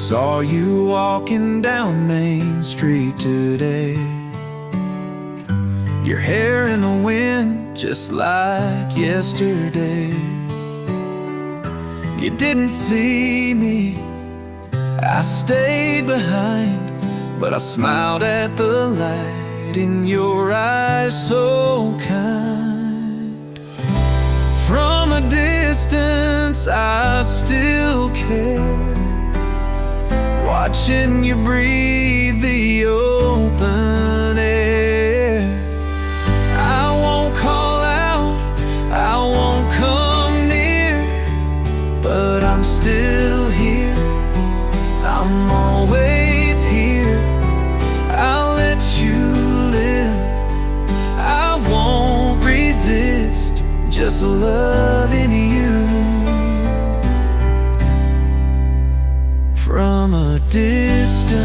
Saw you walking down Main Street today, your hair in the wind just like yesterday. You didn't see me, I stayed behind, but I smiled at the light in your eyes, so kind. From a distance I still care, watching you breathe the open air. I won't call out, I won't come near, but I'm still here, I'm always here. I'll let you live, I won't resist, just loving you. From a distance,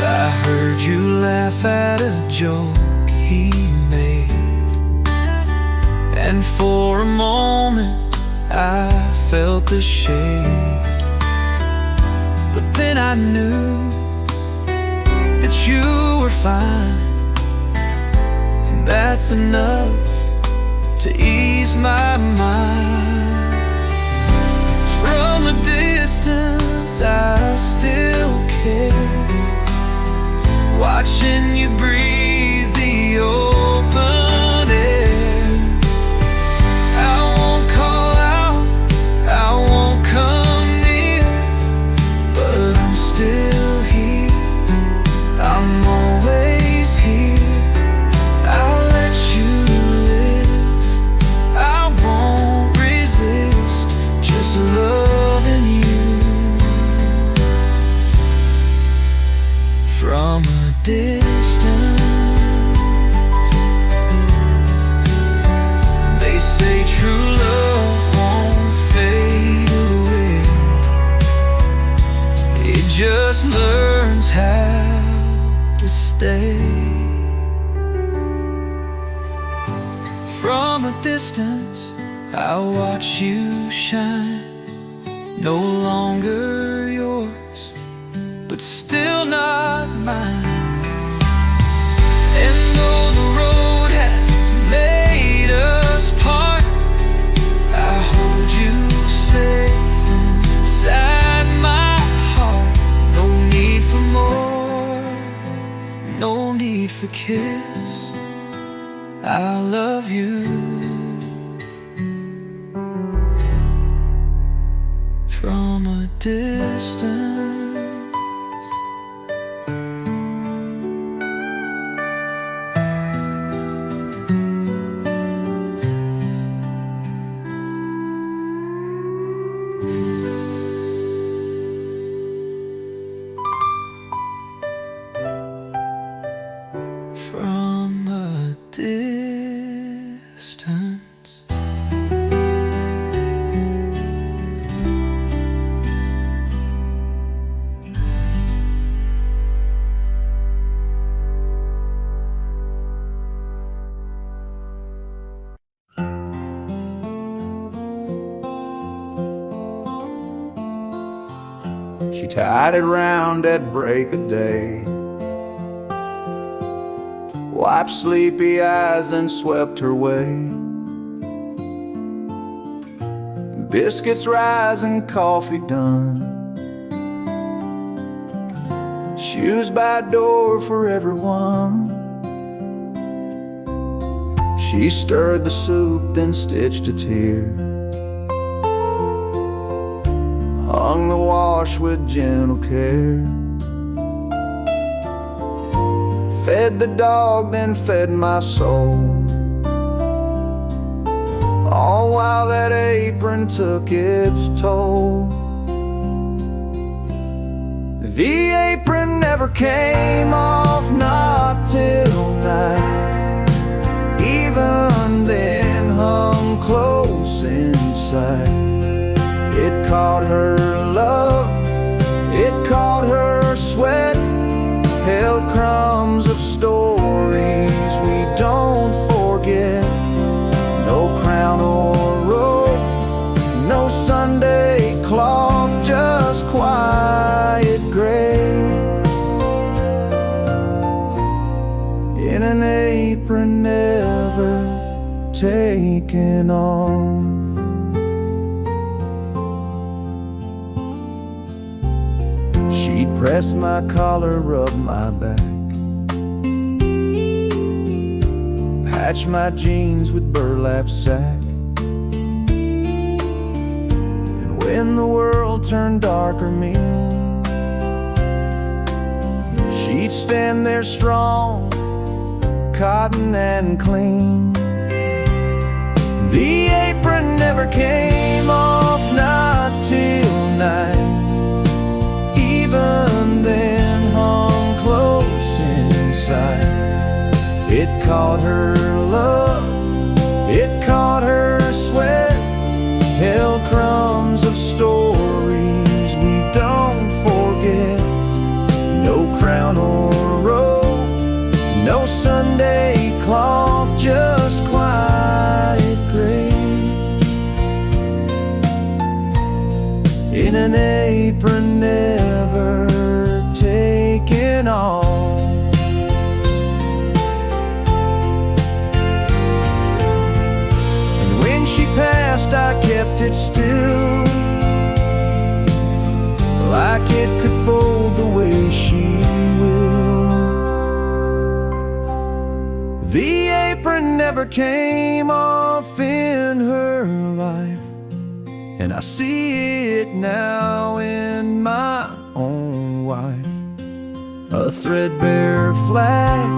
I heard you laugh at a joke he made, and for a moment I felt the shade. But then I knew that you were fine, and that's enough to ease my mind. From a distance I still care, watching you breathe the open air. I won't call out, I won't come near, but I'm still here, I'm always here. I'll let you loving you. From a distance, they say true love won't fade away, it just learns how to stay. From a distance I watch you shine, no longer yours, but still not mine. And though the road has made us part, I hold you safe inside my heart. No need for more, no need for kiss, I love you. From a distance. From a distance. She tied it round at break of day, wiped sleepy eyes and swept her way. Biscuits rising, coffee done, shoes by door for everyone. She stirred the soup, then stitched a tear, hung the wash with gentle care, fed the dog, then fed my soul, all while that apron took its toll. The apron never came off, not till night. Even then hung close inside. It caught her love, it caught her sweat, held crumbs of stories we don't forget. No crown or rose an apron never taken off. She'd press my collar, rub my back, patch my jeans with burlap sack. And when the world turned dark or mean, she'd stand there strong, cotton and clean. The apron never came off, not till night. Even then hung close inside. It caught her love, it caught her sweat, held crumbs of stories we don't forget. No crown or robe, no Sunday cloth, just quiet grace in an apron never taken off. And when she passed, I kept it still, like it could fold the way she will. The apron never came off in her life, and I see it now in my own wife. A threadbare flag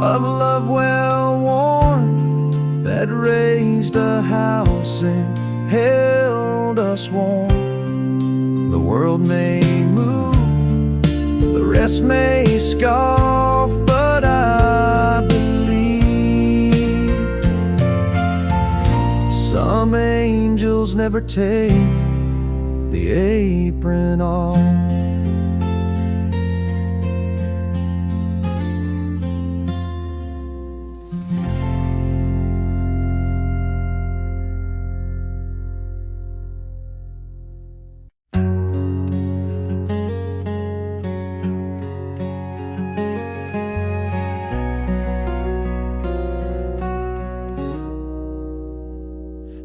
of love well worn, that raised a house and held us warm. The world may move, the rest may scoff, but I believe some angels never take the apron off.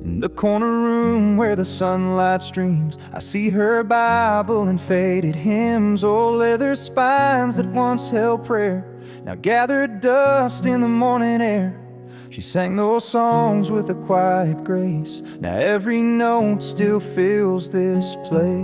In the corner room where the sunlight streams, I see her Bible and faded hymns, old leather spines that once held prayer, now gathered dust in the morning air. She sang those songs with a quiet grace, now every note still fills this place.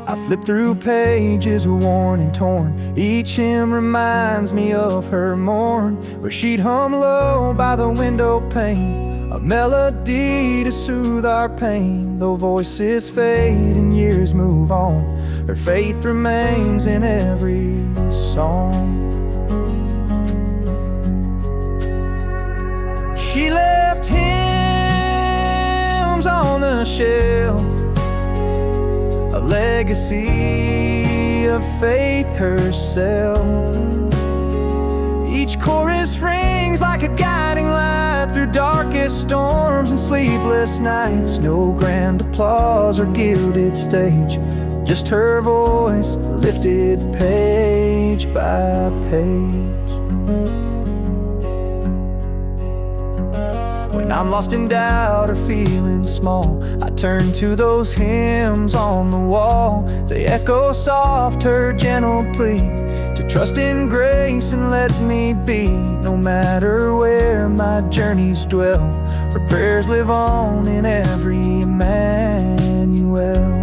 I flip through pages worn and torn, each hymn reminds me of her morn, where she'd hum low by the window pane, a melody to soothe our pain. Though voices fade and years move on, her faith remains in every song. She left hymns on the shelf, a legacy of faith herself. Each chorus rings like a guiding light through darkest storms and sleepless nights. No grand applause or gilded stage, just her voice lifted page by page. When I'm lost in doubt or feeling small, I turn to those hymns on the wall. They echo soft her gentle plea to trust in grace and let me be. No matter where my journeys dwell, her prayers live on in every Emmanuel.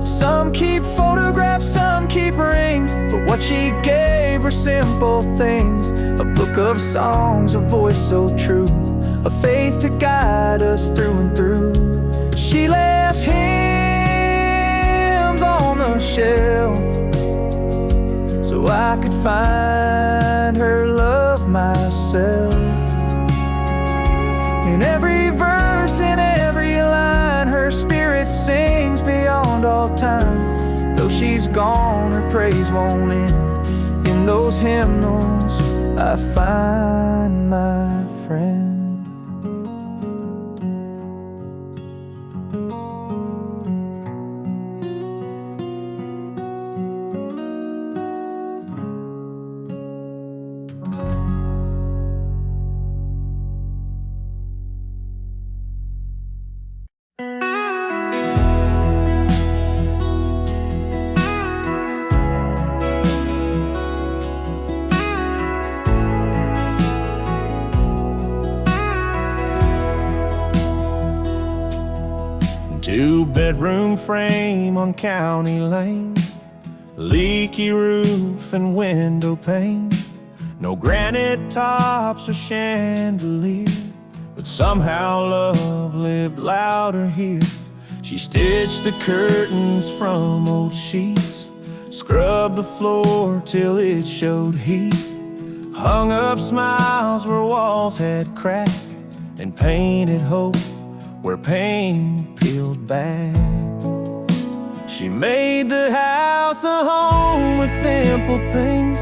Some keep photographs, some keep rings, but what she gave were simple things. A book of songs, a voice so true, a faith to guide us through and through. She left hymns on the shelf so I could find her love myself. In every verse, in every line, her spirit sings beyond all time. Though she's gone, her praise won't end. In those hymnals I find my friend. Two-bedroom frame on County Lane, leaky roof and window pane. No granite tops or chandelier, but somehow love lived louder here. She stitched the curtains from old sheets, scrubbed the floor till it showed heat, hung up smiles where walls had cracked, and painted hope where pain peeled back. She made the house a home with simple things,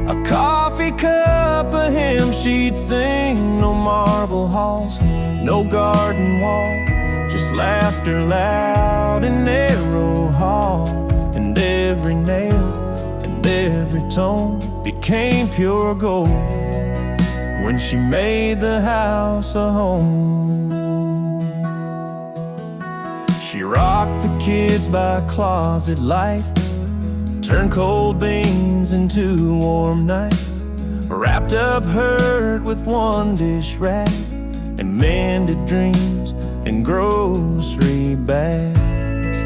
a coffee cup, a hymn she'd sing. No marble halls, no garden wall, just laughter loud in narrow hall. And every nail and every tone became pure gold when she made the house a home. She rocked the kids by closet light, turned cold beans into warm night, wrapped up hurt with one dish rag, and mended dreams in grocery bags.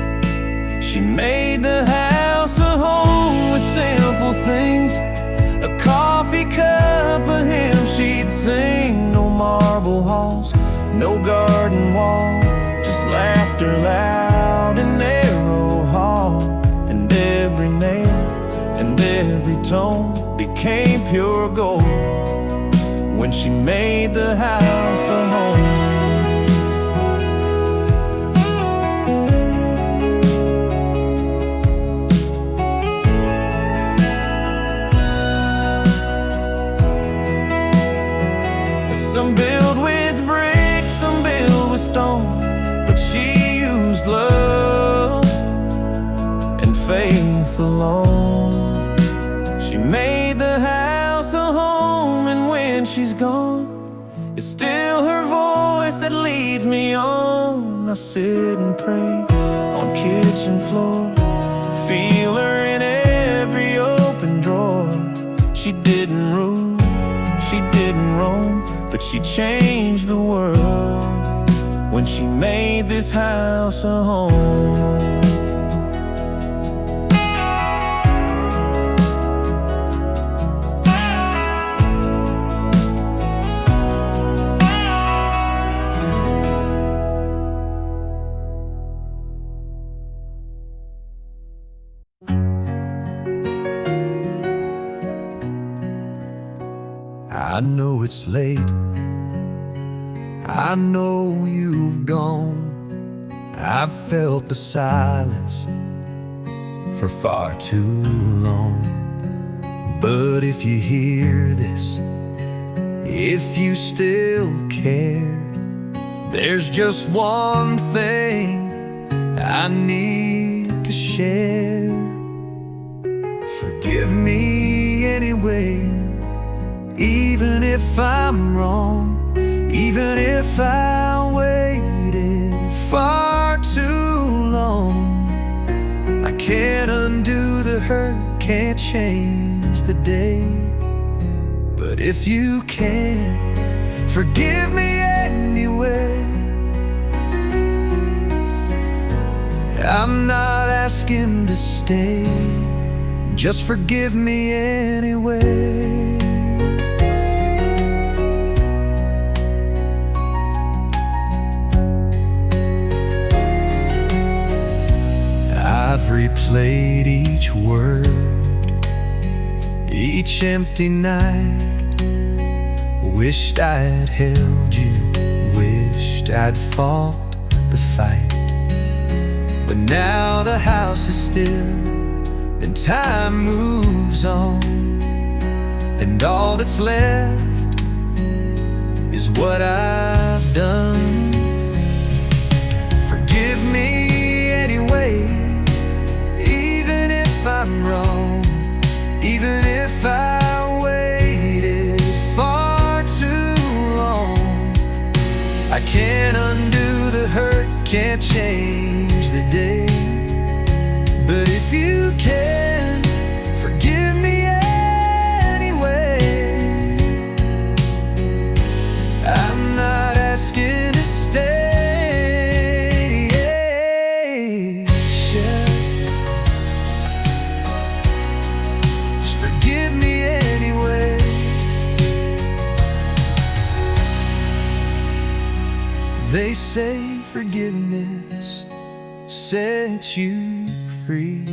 She made the house a home with simple things, a coffee cup, a hymn she'd sing. No marble halls, no garden wall, just laughter loud in narrow hall. And every nail and every tone became pure gold when she made the house a home. Some build with bricks, some build with stone, but she used love and faith alone. She made the house a home, and when she's gone, it's still her voice that leads me on. I sit and pray on kitchen floor, feel her in every open drawer. She didn't rule, she didn't roam, but she changed the world when she made this house a home. I know it's late, I know you've gone. I've felt the silence for far too long. But if you hear this, if you still care, there's just one thing I need to share. Forgive me anyway, even if I'm wrong, even if I waited far too long. I can't undo the hurt, can't change the day. But if you can, forgive me anyway. I'm not asking to stay, just forgive me anyway. I've replayed each word, each empty night. Wished I'd held you, wished I'd fought the fight. But now the house is still, and time moves on, and all that's left is what I've done. Forgive me anyway, even if I'm wrong, even if I waited far too long. I can't undo the hurt, can't change the day. But if you can, forgive me anyway. I'm not asking to stay. They say forgiveness sets you free,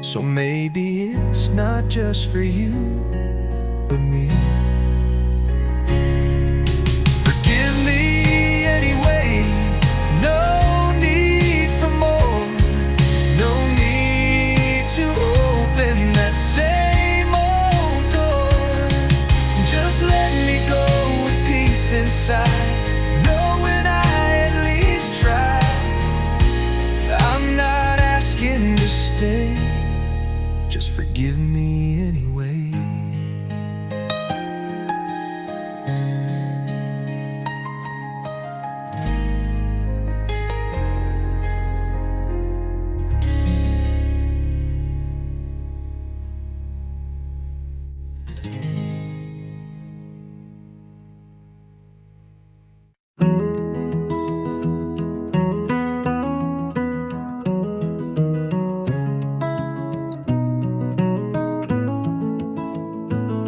so maybe it's not just for you, but me. Forgive me anyway, no need for more, no need to open that same old door. Just let me go with peace inside, knowing I at least tried. I'm not asking to stay, just forgive me anyway.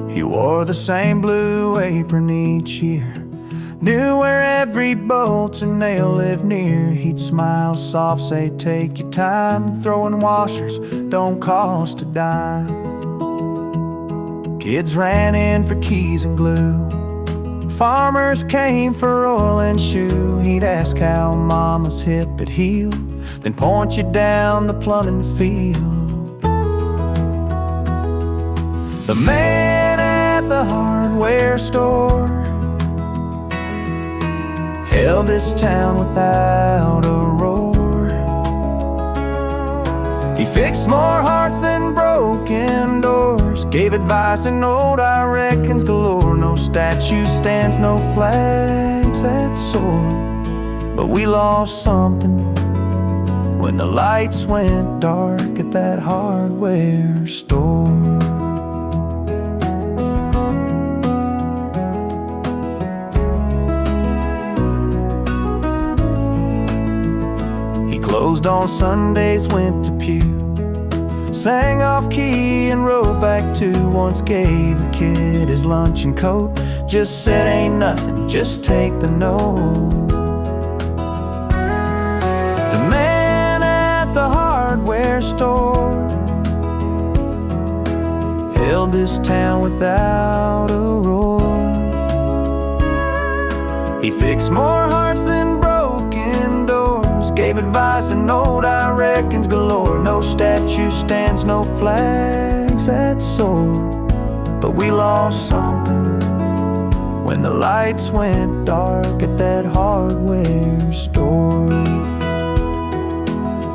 He wore the same blue apron each year, knew where every bolt and nail lived near. He'd smile soft, say take your time, throwing washers don't cost a dime. Kids ran in for keys and glue, farmers came for oil and shoe. He'd ask how mama's hip had healed, then point you down the plumbing field. The man at the hardware store held this town without a roar. He fixed more hearts than broken doors, gave advice and old I reckons galore. No statue stands, no flags that soar, but we lost something when the lights went dark at that hardware store. Closed on Sundays, went to pew, sang off key and rode back to. Once gave a kid his lunch and coat, just said ain't nothing, just take the note. The man at the hardware store held this town without a roar. He fixed more hearts than broken doors, gave advice and old I reckons galore. No statue stands, no flags that soar, but we lost something when the lights went dark at that hardware store.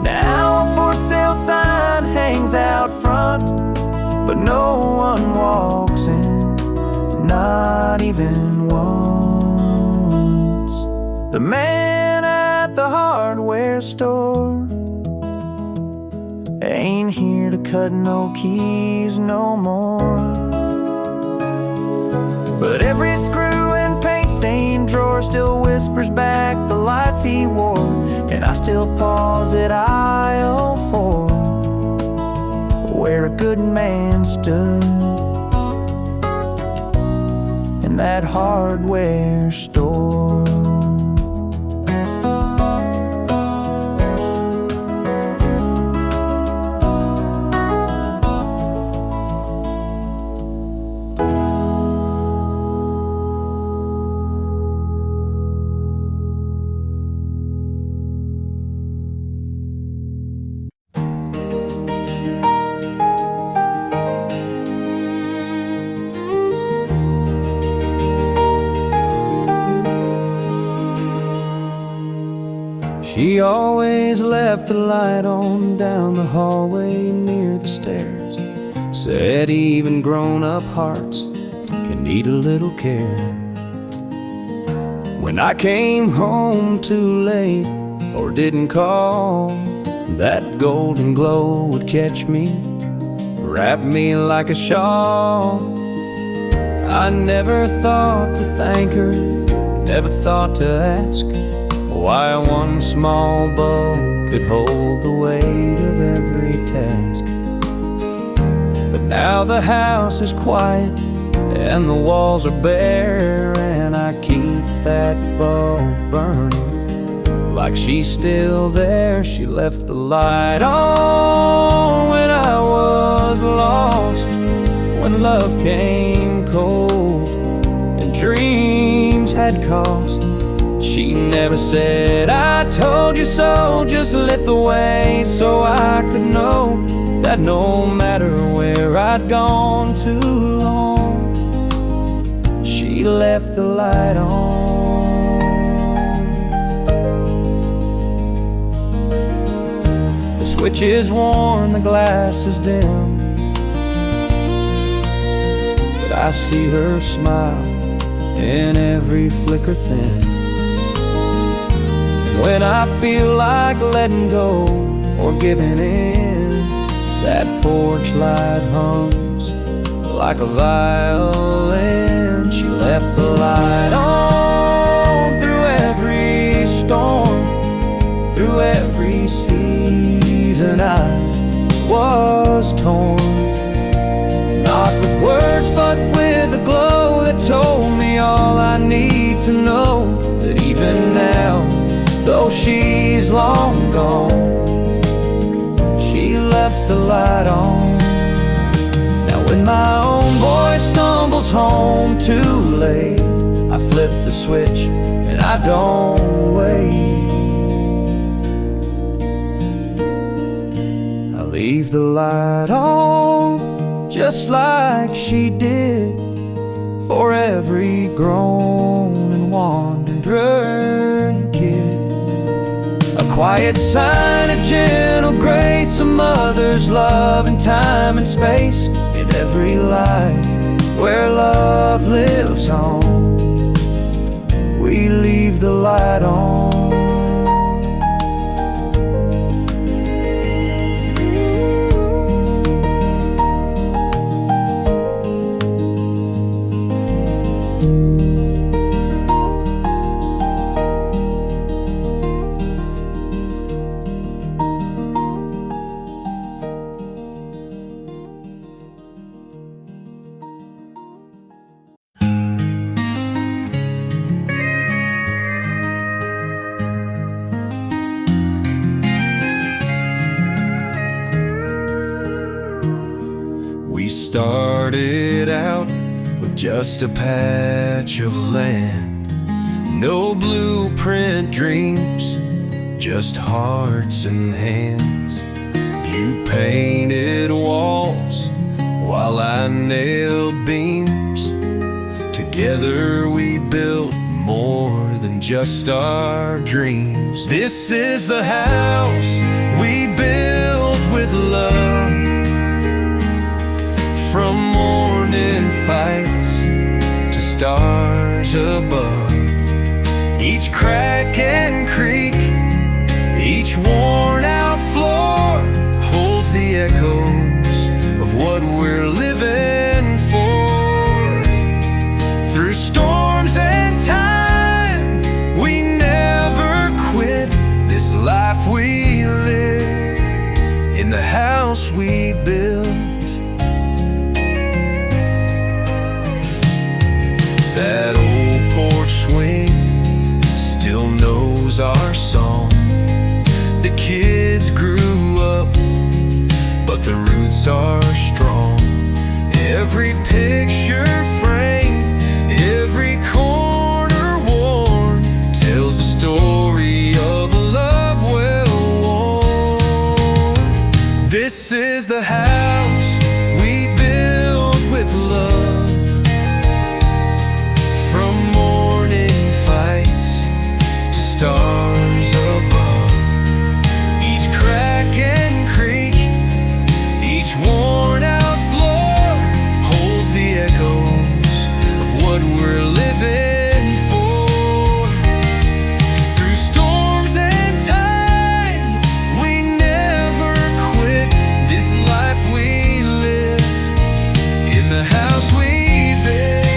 Now a for sale sign hangs out front, but no one walks in, not even once. The man at the hardware store ain't here to cut no keys no more, but every screw and paint stained drawer still whispers back the life he wore. And I still pause at aisle 4, where a good man stood in that hardware store. She always left the light on down the hallway near the stairs. Said even grown-up hearts can need a little care. When I came home too late or didn't call, that golden glow would catch me, wrap me like a shawl. I never thought to thank her, never thought to ask why one small bow could hold the weight of every task. But now the house is quiet and the walls are bare, and I keep that bulb burning, like she's still there. She left the light on when I was lost, when love came cold and dreams had cost. She never said, "I told you so," just lit the way so I could know that no matter where I'd gone too long, she left the light on. The switch is worn, the glass is dim, but I see her smile in every flicker thin. When I feel like letting go or giving in, that porch light hums like a violin. She left the light on through every storm, through every season I was torn. Not with words, but with a glow that told me all I need to know, that even now, though she's long gone, she left the light on. Now when my own boy stumbles home too late, I flip the switch and I don't wait. I leave the light on just like she did, for every grown and wandering kid. A quiet sign, a gentle grace, a mother's love in time and space, in every life where love lives on. We leave the light on. Started out with just a patch of land, no blueprint dreams, just hearts and hands. You painted walls while I nailed beams. Together we built more than just our dreams. This is the house we built with love, from morning fights to stars above. Each crack and creak, each worn out floor holds the echoes of what we're living for. Through storms and time, we never quit this life we live in the house we built. That old porch swing still knows our song. The kids grew up, but the roots are strong. Every picture frame, every corner worn, tells the story of a love well worn. This is the house we built with love, stars above. Each crack and creak, each worn out floor holds the echoes of what we're living for. Through storms and time, we never quit this life we live in the house we built.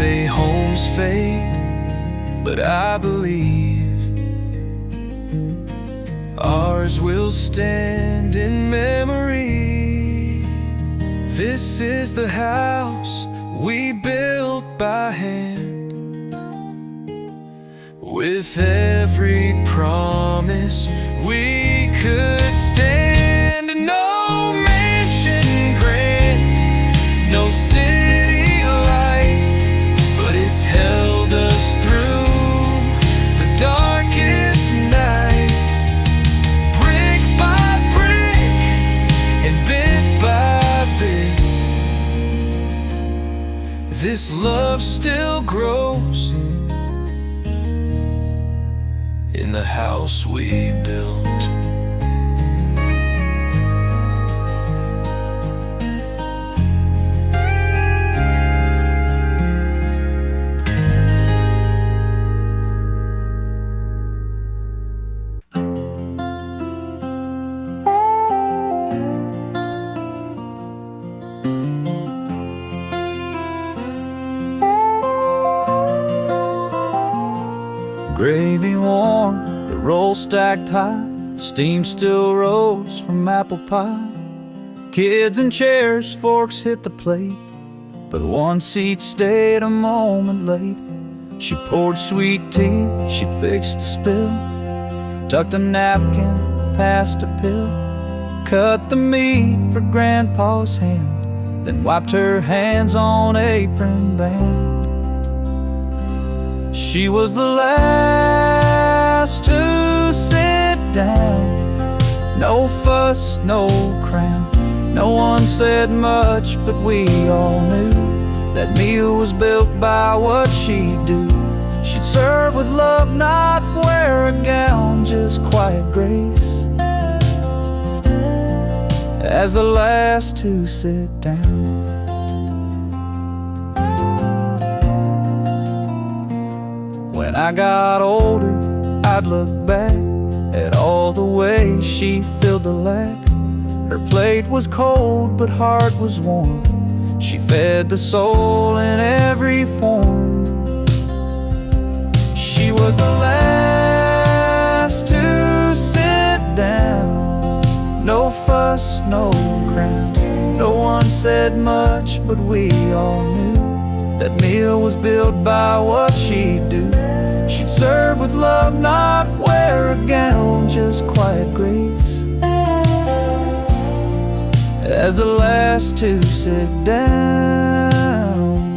Say homes fade, but I believe ours ours will stand in memory. This is the house we built by hand, with every promise we could stand. No mansion grand, no city light, but it's held us through the darkest night. Brick by brick and bit by bit, this love still grows in the house we built. Gravy warm, the roll stacked high, steam still rose from apple pie. Kids in chairs, forks hit the plate, but one seat stayed a moment late. She poured sweet tea, she fixed a spill, tucked a napkin, passed a pill, cut the meat for Grandpa's hand, then wiped her hands on apron band. She was the last to sit down. No fuss, no crown. No one said much, but we all knew that meal was built by what she'd do. She'd serve with love, not wear a gown, just quiet grace, as the last to sit down. When I got older, I'd look back at all the ways she filled the lack. Her plate was cold, but heart was warm. She fed the soul in every form. She was the last to sit down. No fuss, no crown. No one said much, but we all knew that meal was built by what she'd do. She'd serve with love, not wear a gown, just quiet grace, as the last to sit down.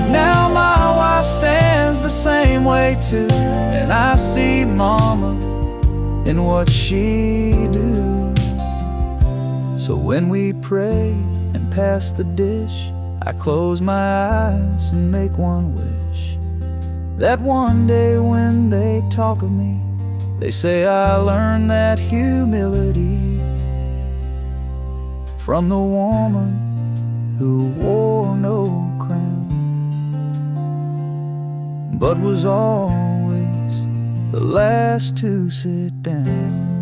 Now my wife stands the same way too, and I see Mama in what she do. So when we pray and pass the dish, I close my eyes and make one wish, that one day when they talk of me, they say I learned that humility from the woman who wore no crown, but was always the last to sit down.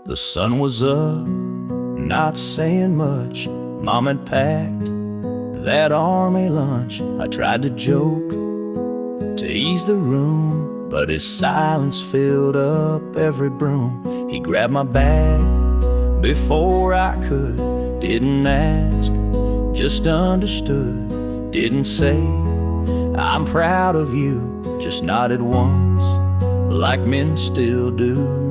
The sun was up, not saying much. Mom had packed that army lunch. I tried to joke to ease the room, but his silence filled up every broom. He grabbed my bag before I could, didn't ask, just understood. Didn't say, I'm proud of you, just nodded once, like men still do.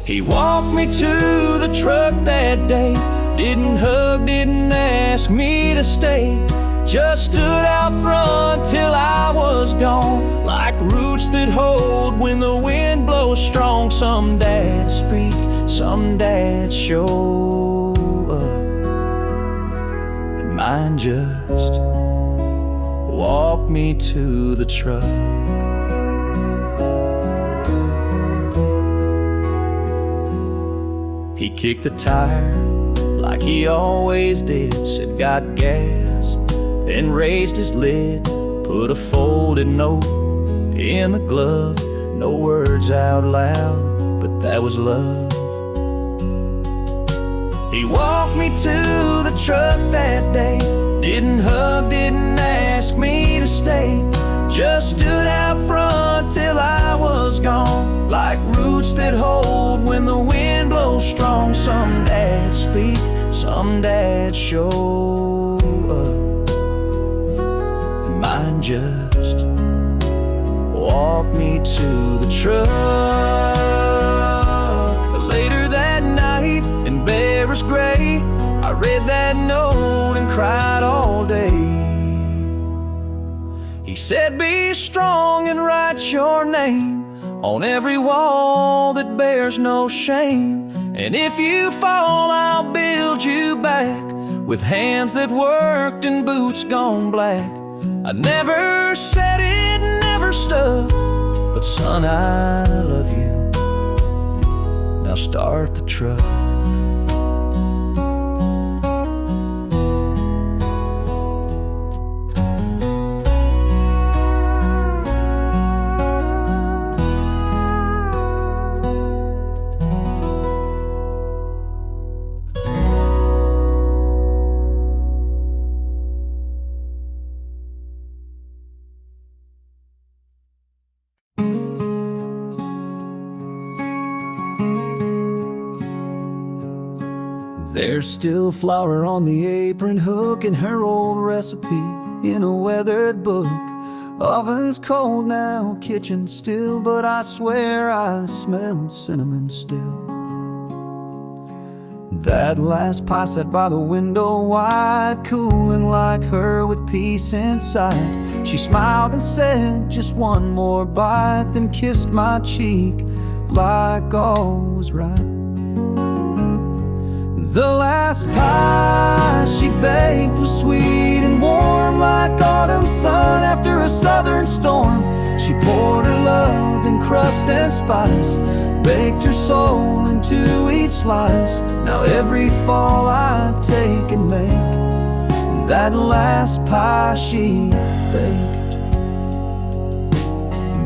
He walked me to the truck that day, didn't hug, didn't ask me to stay, just stood out front till I was gone, like roots that hold when the wind blows strong. Some dads speak, some dads show up, and mine just walked me to the truck. He kicked the tire like he always did, said got gas, and raised his lid, put a folded note in the glove. No words out loud, but that was love. He walked me to the truck that day, didn't hug, didn't ask me to stay, just stood out front till I was gone, like roots that hold when the wind blows strong. Some dads speak, some dads show up, and mine just walked me to the truck. Later that night in Bear's Gray, I read that note and cried all day. He said, be strong and write your name on every wall that bears no shame. And if you fall, I'll build you back with hands that worked and boots gone black. I never said it, never stuck, but son, I love you. Now start the truck. There's still flour on the apron hook and her old recipe in a weathered book. Oven's cold now, kitchen still, but I swear I smell cinnamon still. That last pie sat by the window wide, cooling like her with peace inside. She smiled and said, just one more bite, then kissed my cheek like all was right. The last pie she baked was sweet and warm like autumn sun after a southern storm. She poured her love in crust and spice, baked her soul into each slice. Now every fall I take and make that last pie she baked.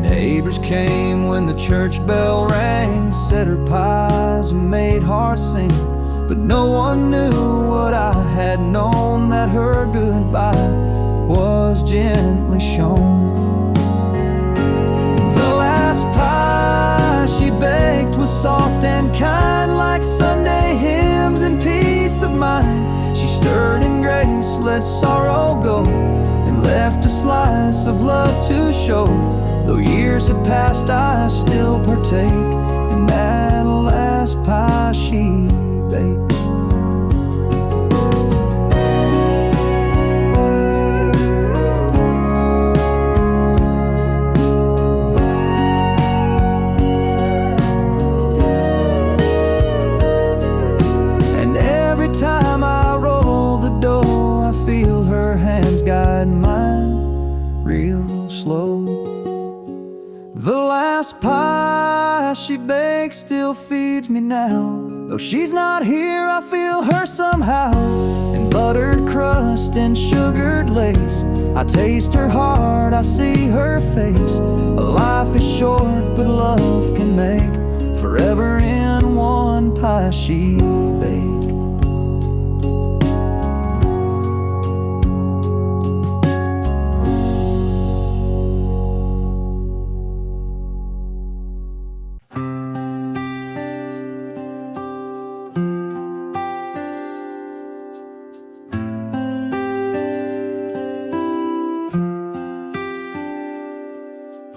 Neighbors came when the church bell rang, said her pies made hearts sing. But no one knew what I had known, that her goodbye was gently shown. The last pie she baked was soft and kind, like Sunday hymns and peace of mind. She stirred in grace, let sorrow go, and left a slice of love to show. Though years have passed, I still partake in that last pie she baked. And every time I roll the dough, I feel her hands guide mine real slow. The last pie she baked still feeds me now. Though she's not here, I feel her somehow. In buttered crust and sugared lace, I taste her heart, I see her face. Life is short, but love can make forever in one pie she baked.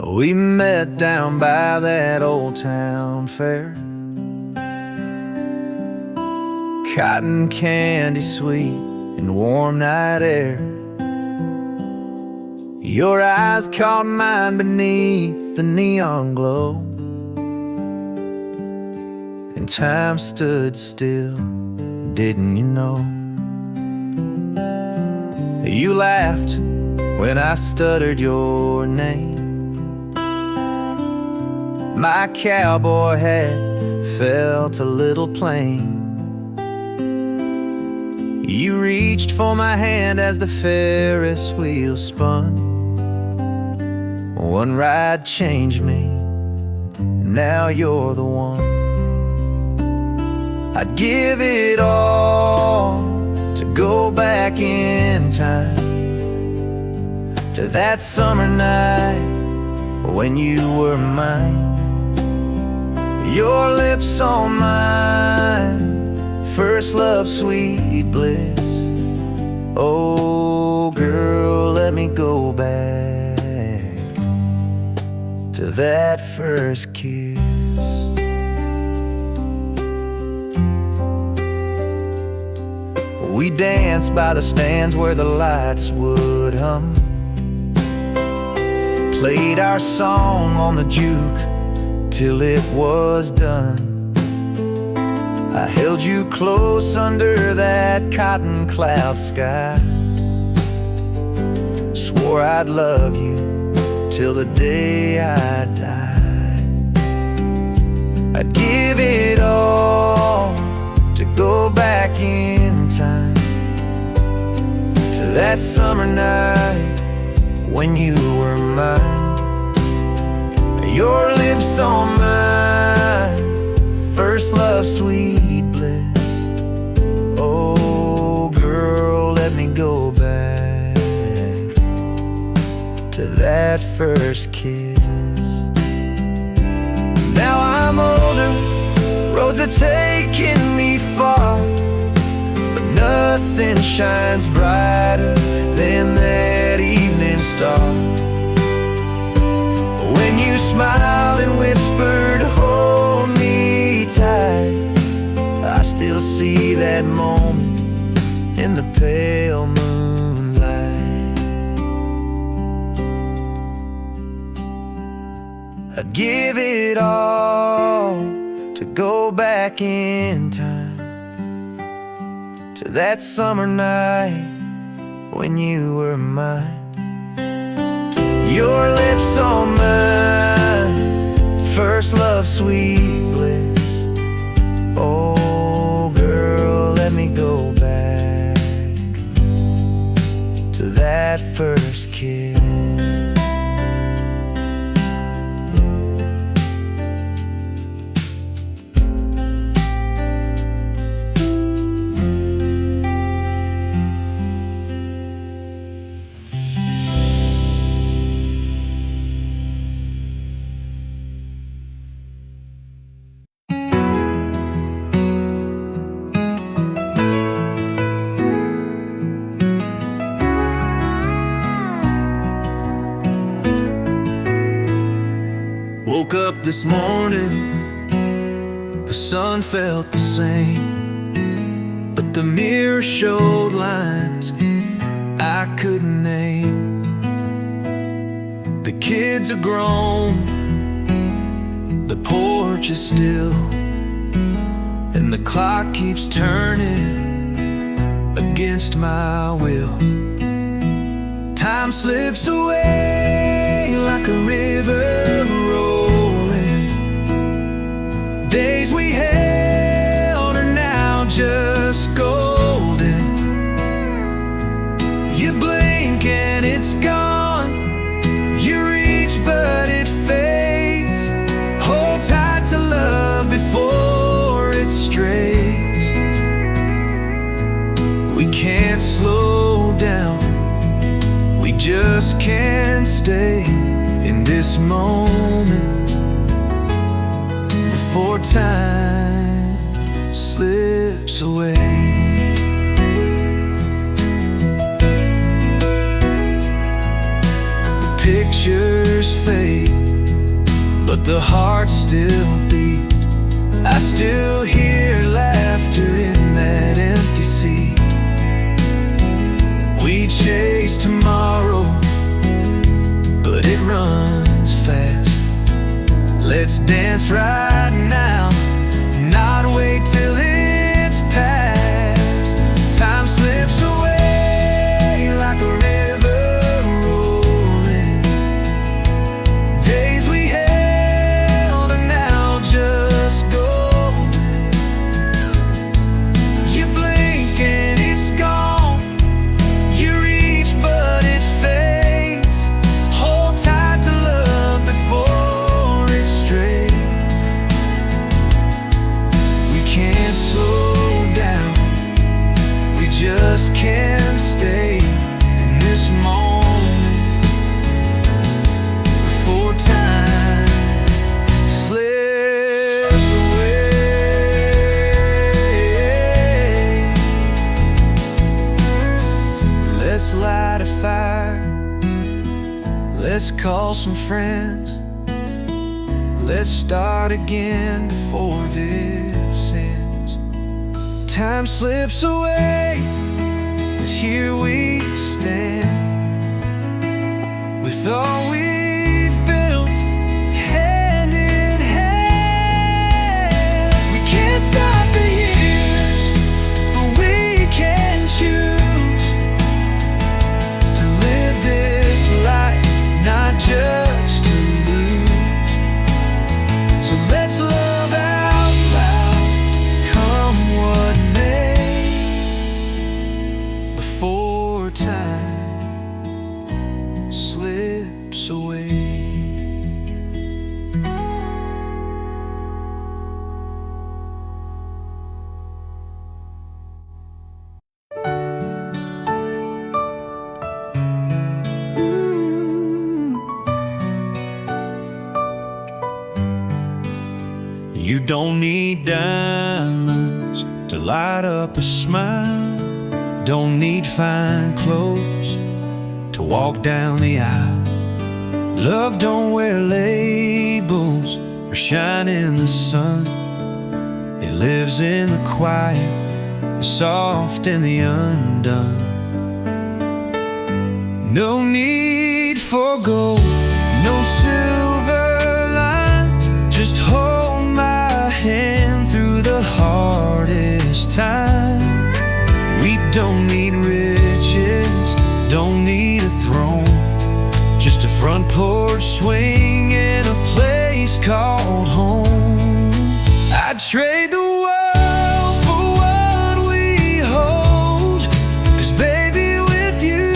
We met down by that old town fair, cotton candy sweet and warm night air. Your eyes caught mine beneath the neon glow, and time stood still, didn't you know? You laughed when I stuttered your name. My cowboy hat felt a little plain. You reached for my hand as the Ferris wheel spun. One ride changed me, now you're the one. I'd give it all to go back in time to that summer night when you were mine. Your lips on mine, first love, sweet bliss. Oh girl, let me go back to that first kiss. We danced by the stands where the lights would hum, played our song on the juke till it was done. I held you close under that cotton cloud sky, swore I'd love you till the day I died. I'd give it all to go back in time to that summer night when you were mine. Your lips on mine, first love, sweet bliss. Oh girl, let me go back to that first kiss. Now I'm older, roads are taking me far, but nothing shines brighter than that evening star. When you smiled and whispered, hold me tight, I still see that moment in the pale moonlight. I'd give it all to go back in time to that summer night when you were mine. Your lips on mine, first love, sweet bliss. Oh girl, let me go back to that first kiss. Woke up this morning, the sun felt the same, but the mirror showed lines I couldn't name. The kids are grown, the porch is still, and the clock keeps turning against my will. Time slips away like a river rolling. Days we held are now just golden. You blink and it's gone. You reach but it fades. Hold tight to love before it strays. We can't slow down, we just can't stay in this moment before time slips away. The pictures fade, but the heart still beats. I still hear laughter in that empty seat. We chase tomorrow, but it runs fast. Let's dance right now, not wait till it's past. Time slips away like a river rolling. Days we held are now just golden. us can stay in this moment before time slips away. Let's light a fire, let's call some friends, let's start again before this ends. Time slips away, but here we stand with all we've built, hand in hand. We can't stop the years, but we can choose to live this life, not just to lose. So let's love out loud, come what may, before time slips away. You don't need diamonds to light up a smile. Don't need fine clothes to walk down the aisle. Love don't wear labels or shine in the sun. It lives in the quiet, the soft and the undone. No need for gold, no silver lines. Just hold my hand through the hardest time. We don't need riches, don't need a throne, just a front porch swing and a place called home. I'd trade the world for what we hold, 'cause baby with you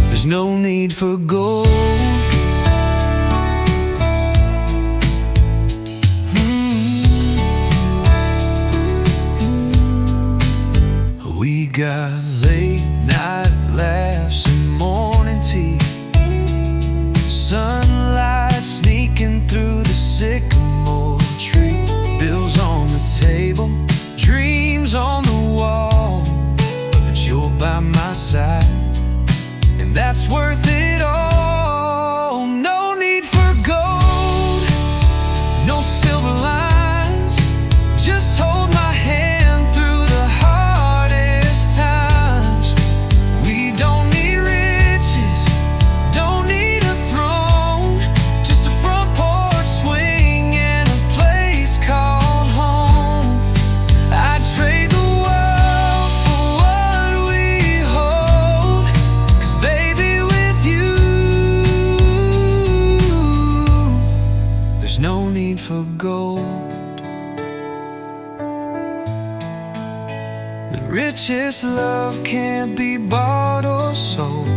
there's no need for gold. We got late night laughs and morning tea, sunlight sneaking through the sycamore tree, bills on the table, dreams on the wall, but you're by my side, and that's worth it all. No need for gold, no silver lines, just hold my hand through the hardest times. We don't need riches, don't need a throne, just a front porch swing and a place called home. I'd trade the world for what we hold, 'cause baby with you there's no need for gold. The richest love can't be bought or sold.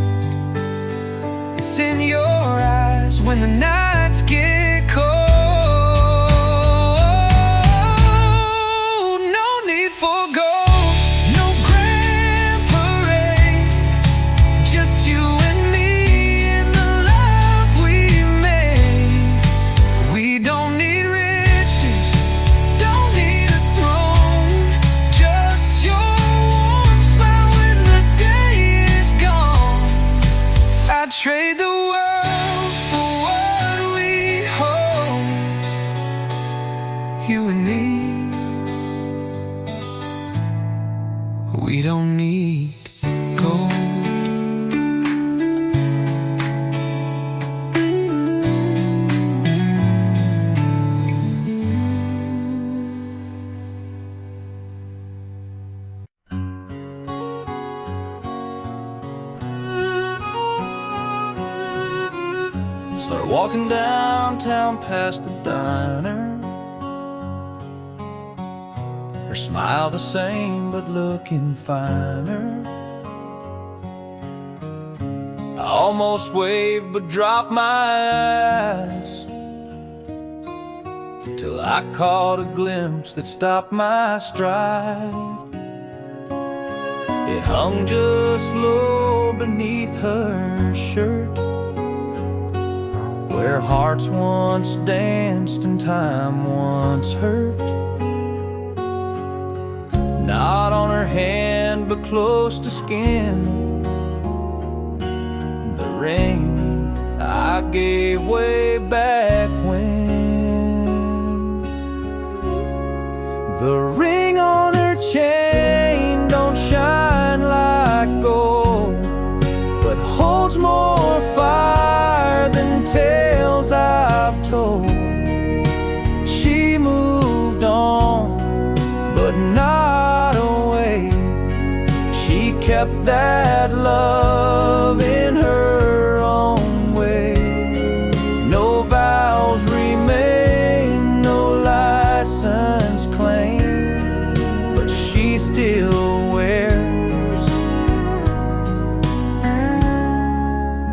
It's in your eyes when the nights get cold. No need for gold, no grand parade, just you and me and the love we made. We don't need riches, don't need a throne, just your warm smile when the day is gone. I'd trade the world for what we hold, you and me. We don't need gold. Started walking downtown past the diner. Her smile the same but looking finer. I almost waved but dropped my eyes. till I caught a glimpse that stopped my stride. It hung just low beneath her shirt, where hearts once danced and time once hurt. Not on her hand, but close to skin. The ring I gave way back when. The ring on her chain don't shine like gold, but holds more fire than tales I've told. She moved on, but not away. She kept that love in her own way. No vows remain, no license claim, but she still wears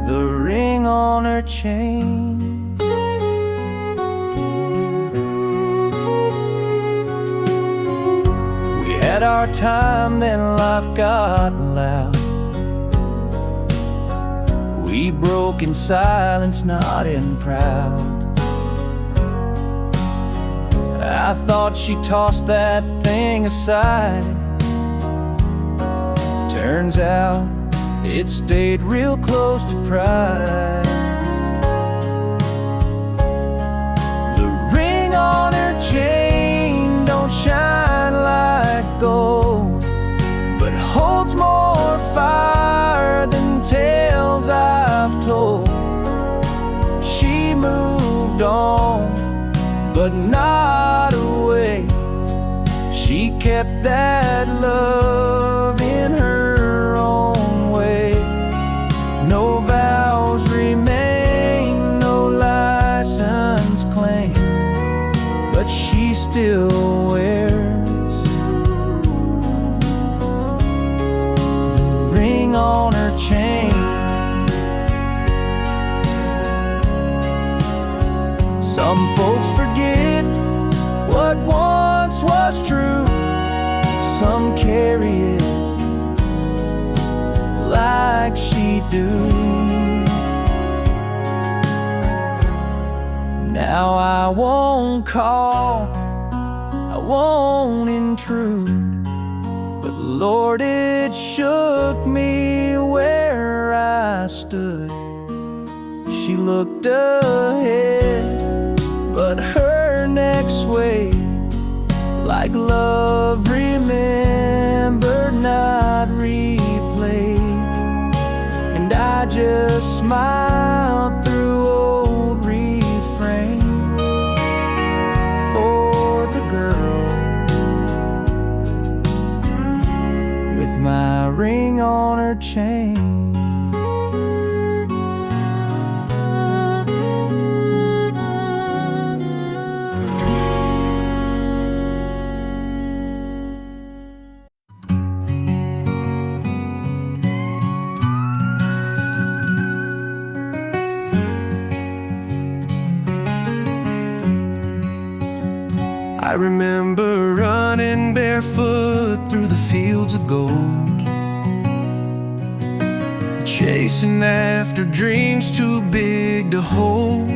the ring on her chain. We had our time, then life got loud. We broke in silence, not in proud. I thought she tossed that thing aside. Turns out it stayed real close to pride. The ring on her chain don't shine like gold, but holds more fire than tales I've told. She moved on, but not away. She kept that love in her own way. No vows remain, no license claim, but she still wears the ring on her chain. Some folks forget what once was true. Some carry it like she do. Now I won't call, I won't intrude, but Lord, it shook me where I stood. She looked ahead, but her neck swayed like love remembered, not replayed. And I just smiled through old refrain for the girl with my ring on her chain. I remember running barefoot through the fields of gold, chasing after dreams too big to hold.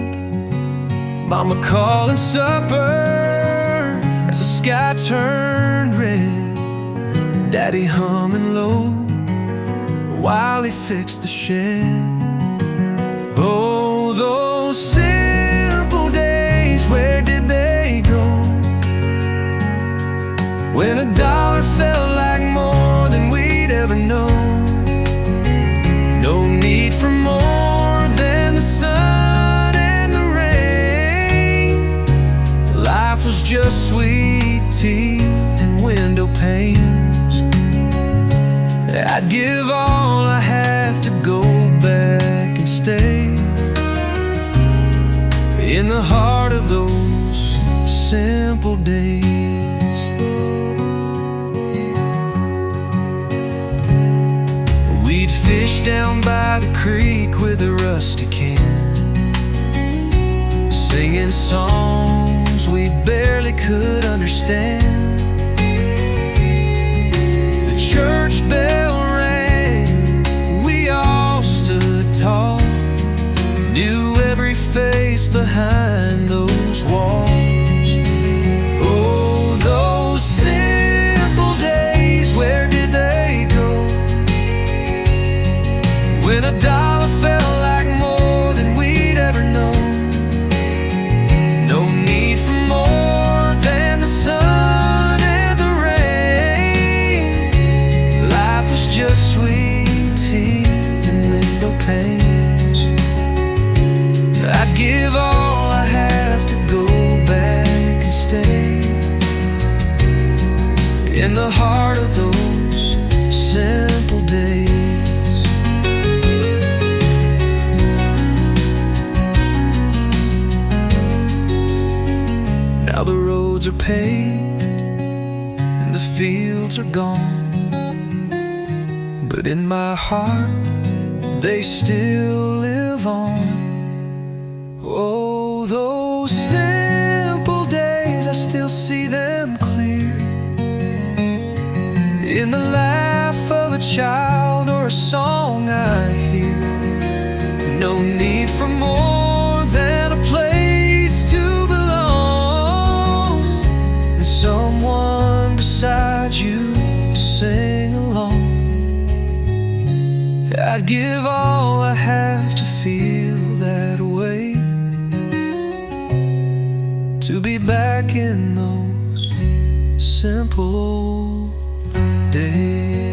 Mama calling supper as the sky turned red, Daddy humming low while he fixed the shed. Oh, those simple days, where did they go? When a dollar felt like more than we'd ever known. No need for more than the sun and the rain. Life was just sweet tea and window panes. I'd give all I have to go back and stay in the heart of those simple days. We'd fish down by the creek with a rusty can, singing songs we'd could understand. The church bell rang, we all stood tall, knew every face behind those walls. Oh, those simple days, where did they go? When a dollar felt like more than we'd ever known. No need for more than the sun and the rain. Life was just sweet tea and window panes. I'd give all I have to go back and stay in the heart of those simple days. Now the roads are paved and the fields are gone, but in my heart they still live on. Oh, those simple days, I still see them clear, in the laugh of a child or a song I hear. No need for more than a place to belong, and someone beside you to sing along. I'd give all I have to feel that way, to be back in those simple days.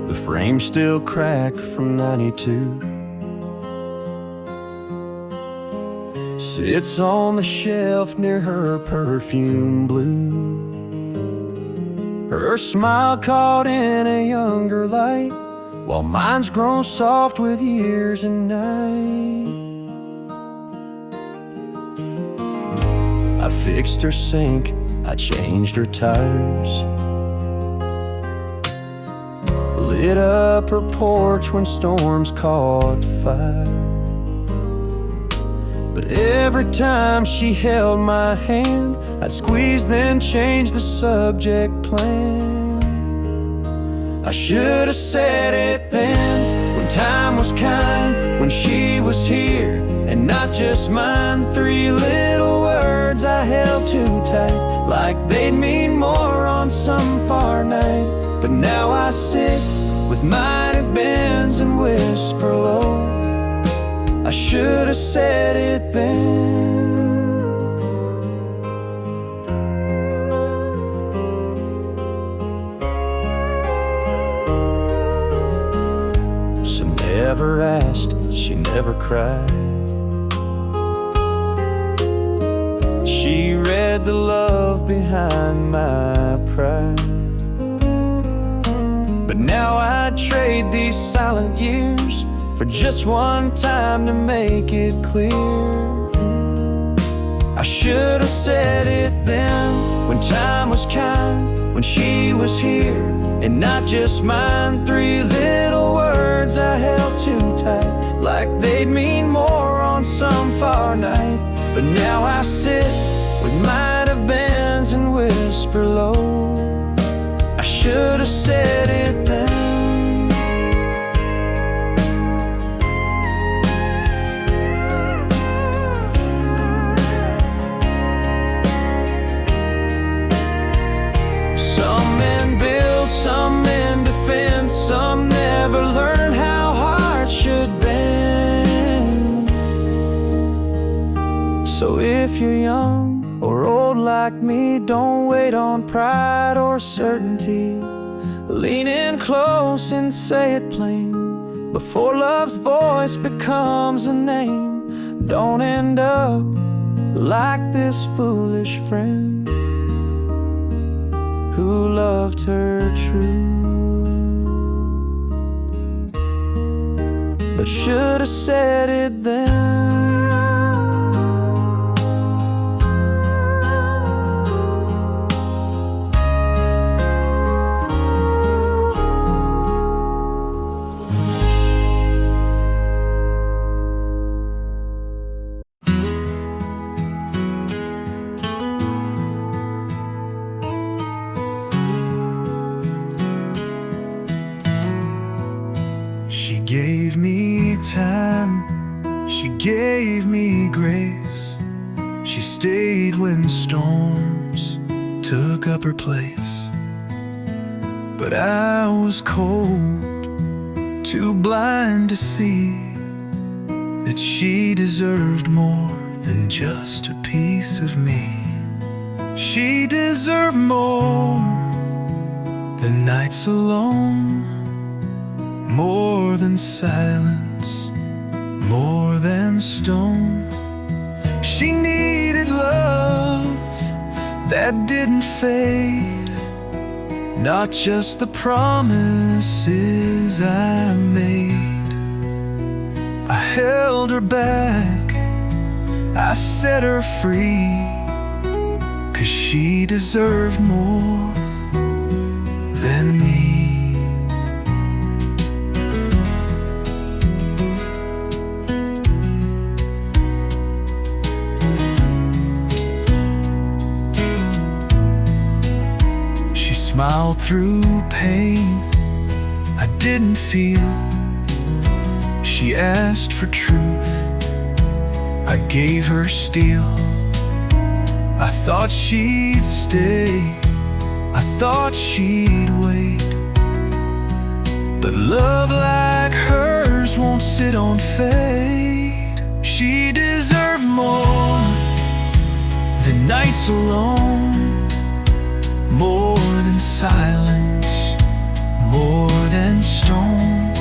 The frame's still cracked from '92. Sits on the shelf near her perfume blue. Her smile caught in a younger light, while mine's grown soft with years and night. I fixed her sink, I changed her tires, lit up her porch when storms caught fire. But every time she held my hand, I'd squeeze then change the subject plan. I should have said it then, when time was kind, when she was here and not just mine. 3 little words I held too tight, like they'd mean more on some far night. But now I sit with might have beens and whisper low, I should have said it then. She never asked, she never cried. She read the love behind my pride. But now I'd trade these silent years for just one time to make it clear. I should have said it then, when time was kind, when she was here and not just mine. 3 little words I held too tight, like they'd mean more on some far night. But now I sit with might have beens and whisper low, I should have said it then. Some men build, some men defend, some never learn how hearts should bend. So if you're young or old like me, don't wait on pride or certainty. Lean in close and say it plain, before love's voice becomes a name. Don't end up like this foolish friend who loved her true. but should have said it then. She gave me time, she gave me grace. She stayed when storms took up her place. But I was cold, too blind to see that she deserved more than just a piece of me. She deserved more than nights alone, more than silence, more than stone. She needed love that didn't fade, not just the promises I made. I held her back, I set her free, 'cause she deserved more than me. Smiled through pain I didn't feel. She asked for truth, I gave her steel. I thought she'd stay, I thought she'd wait, but love like hers won't sit on fate. She deserved more than nights alone, more than silence, more than stone.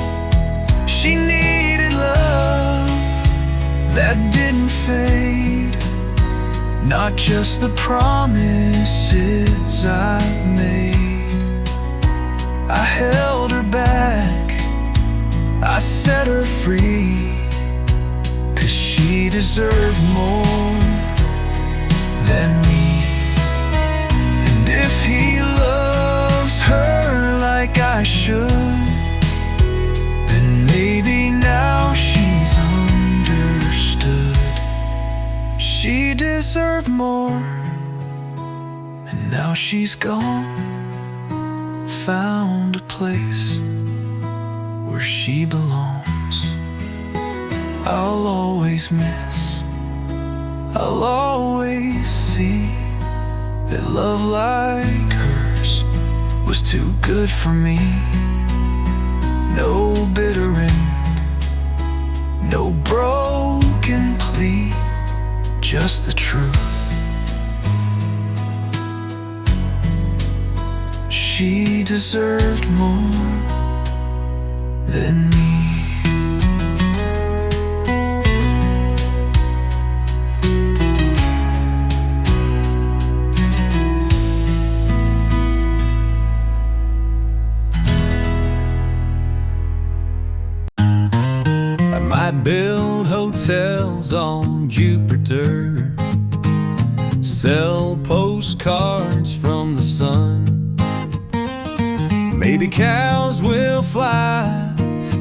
She needed love that didn't fade, not just the promises I made. I held her back, I set her free, 'cause she deserved more than me. If he loves her like I should, then maybe now she's understood. She deserved more, and now she's gone, found a place where she belongs. I'll always miss, I'll always see that love like hers was too good for me. No bitter end, no broken plea, just the truth. She deserved more than me. Build hotels on Jupiter, sell postcards from the sun. Maybe cows will fly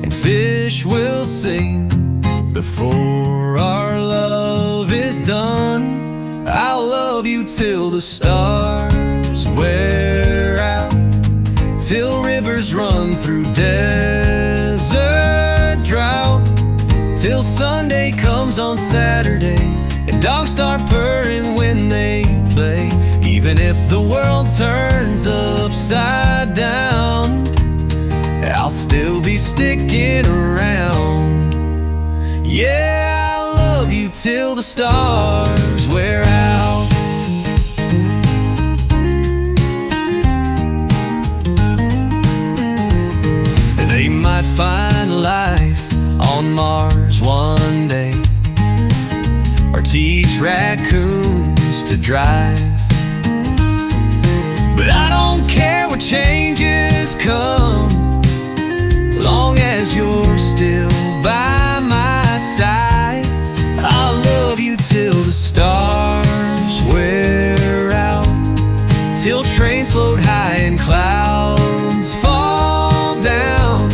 and fish will sing before our love is done. I'll love you till the stars wear out, till rivers run through desert drought, till Sunday comes on Saturday and dogs start purring when they play. Even if the world turns upside down, I'll still be sticking around. Yeah, I'll love you till the stars wear out. They might find life on Mars one day, or teach raccoons to drive. But I don't care what changes come, long as you're still by my side. I'll love you till the stars wear out, till trains float high and clouds fall down,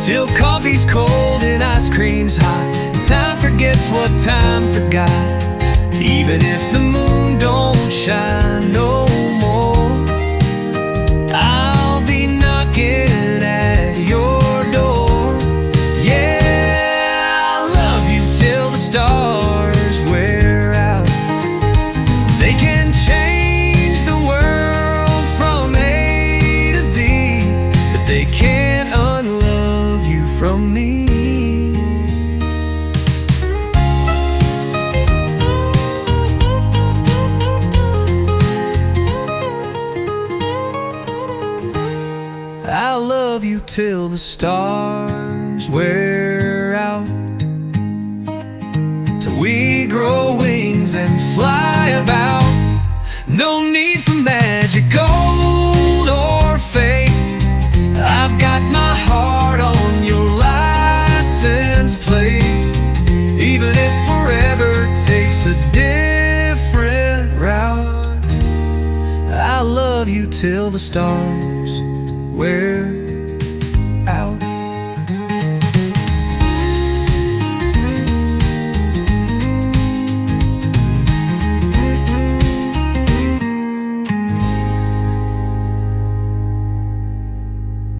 till coffee's cold and ice cream's hot, and time forgets what time forgot. Even if the moon don't shine no more, I'll be knocking at your door. Yeah, I'll love you till the stars wear out. They can change the world from A to Z, but they can't unlove you from me. I'll love you till the stars wear out, till we grow wings and fly about. No need for magic, gold or fate. I've got my heart on your license plate. Even if forever takes a different route, I'll love you till the stars wear